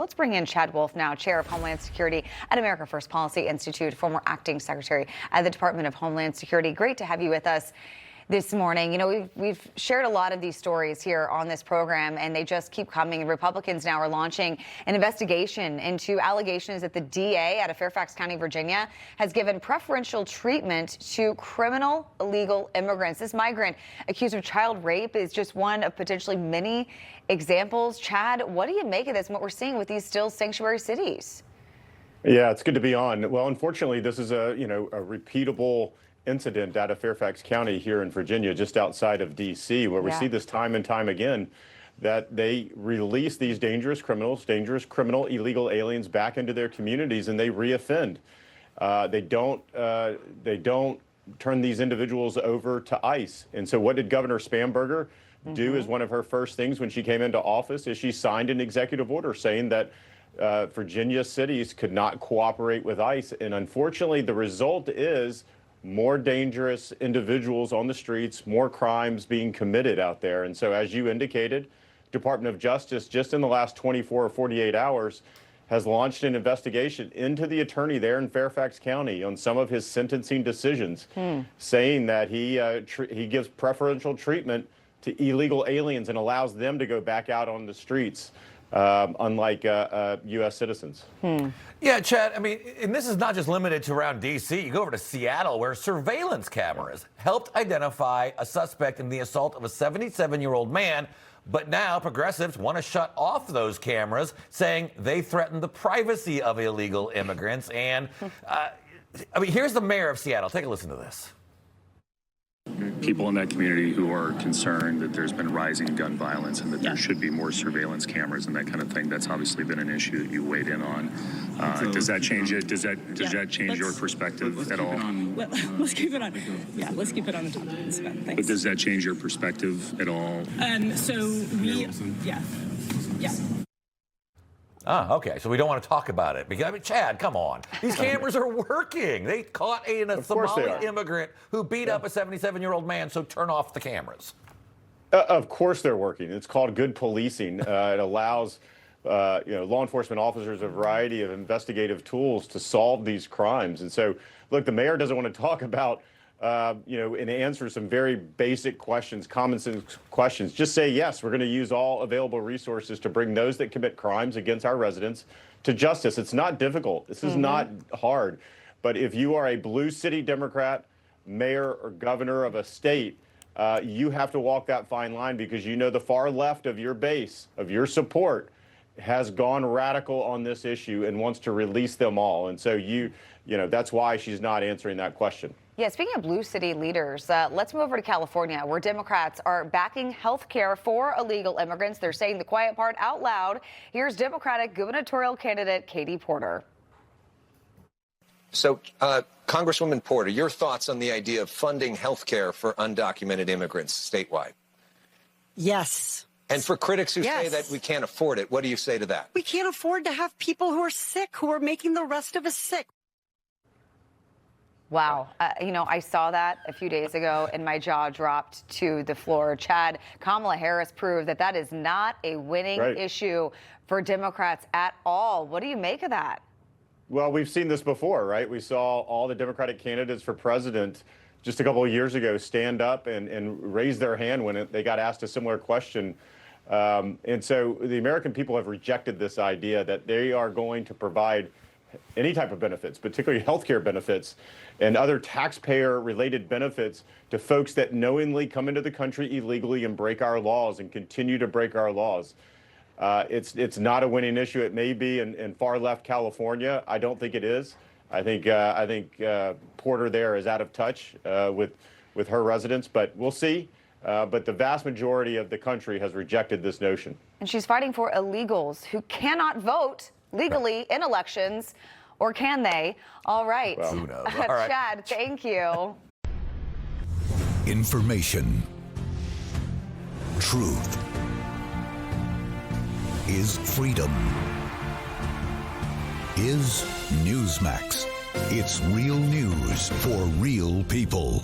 Let's bring in Chad Wolf now, Chair of Homeland Security at America First Policy Institute, former acting secretary at the Department of Homeland Security. Great to have you with us this morning. You know, we've shared a lot of these stories here on this program, and they just keep coming. Republicans now are launching an investigation into allegations that the DA out of Fairfax County, Virginia, has given preferential treatment to criminal illegal immigrants. This migrant accused of child rape is just one of potentially many examples. Chad, what do you make of this and what we're seeing with these still sanctuary cities? Yeah, it's good to be on. Well, unfortunately, this is a repeatable incident out of Fairfax County here in Virginia, just outside of D.C., where we see this time and time again, that they release these dangerous criminal illegal aliens back into their communities, and they reoffend. They don't turn these individuals over to ICE. And so what did Governor Spamberger do as one of her first things when she came into office? Is she signed an executive order saying that Virginia cities could not cooperate with ICE. And unfortunately, the result is more dangerous individuals on the streets, more crimes being committed out there. And so, as you indicated, Department of Justice, just in the last 24 or 48 hours, has launched an investigation into the attorney there in Fairfax County on some of his sentencing decisions, saying that he gives preferential treatment to illegal aliens and allows them to go back out on the streets, unlike U.S. citizens. Yeah, Chad, I mean, and this is not just limited to around D.C. You go over to Seattle, where surveillance cameras helped identify a suspect in the assault of a 77-year-old man. But now progressives want to shut off those cameras, saying they threaten the privacy of illegal immigrants. And, I mean, here's the mayor of Seattle. Take a listen to this. People in that community who are concerned that there's been rising gun violence and that there should be more surveillance cameras and that kind of thing. That's obviously been an issue that you weighed in on. Does that change it? Does that change your perspective at all? Let's keep it on. Yeah, let's keep it on the topic. Thanks. But does that change your perspective at all? Yeah. Ah, okay. So we don't want to talk about it because, I mean, Chad, come on. These cameras are working. They caught a Somali immigrant who beat up a 77-year-old man, so turn off the cameras. Of course they're working. It's called good policing. It allows law enforcement officers a variety of investigative tools to solve these crimes. And so, look, the mayor doesn't want to talk about and answer some very basic questions, common sense questions. Just say, yes, we're going to use all available resources to bring those that commit crimes against our residents to justice. It's not difficult. This is not hard. But if you are a blue city Democrat, mayor or governor of a state, you have to walk that fine line because you know the far left of your base, of your support, has gone radical on this issue and wants to release them all. And so that's why she's not answering that question. Yeah, speaking of blue city leaders, let's move over to California, where Democrats are backing health care for illegal immigrants. They're saying the quiet part out loud. Here's Democratic gubernatorial candidate Katie Porter. So, Congresswoman Porter, your thoughts on the idea of funding health care for undocumented immigrants statewide? Yes. And for critics who say that we can't afford it, what do you say to that? We can't afford to have people who are sick, who are making the rest of us sick. Wow. I saw that a few days ago and my jaw dropped to the floor. Chad, Kamala Harris proved that is not a winning issue for Democrats at all. What do you make of that? Well, we've seen this before, right? We saw all the Democratic candidates for president just a couple of years ago stand up and raise their hand when they got asked a similar question. And so the American people have rejected this idea that they are going to provide any type of benefits, particularly health care benefits and other taxpayer-related benefits to folks that knowingly come into the country illegally and break our laws and continue to break our laws. It's not a winning issue. It may be in far-left California. I don't think it is. I think Porter there is out of touch with her residents, but we'll see. But the vast majority of the country has rejected this notion. And she's fighting for illegals who cannot vote legally in elections, or can they? All right. Well, who knows? All right. Chad, thank you. Information. Truth is freedom. Is Newsmax. It's real news for real people.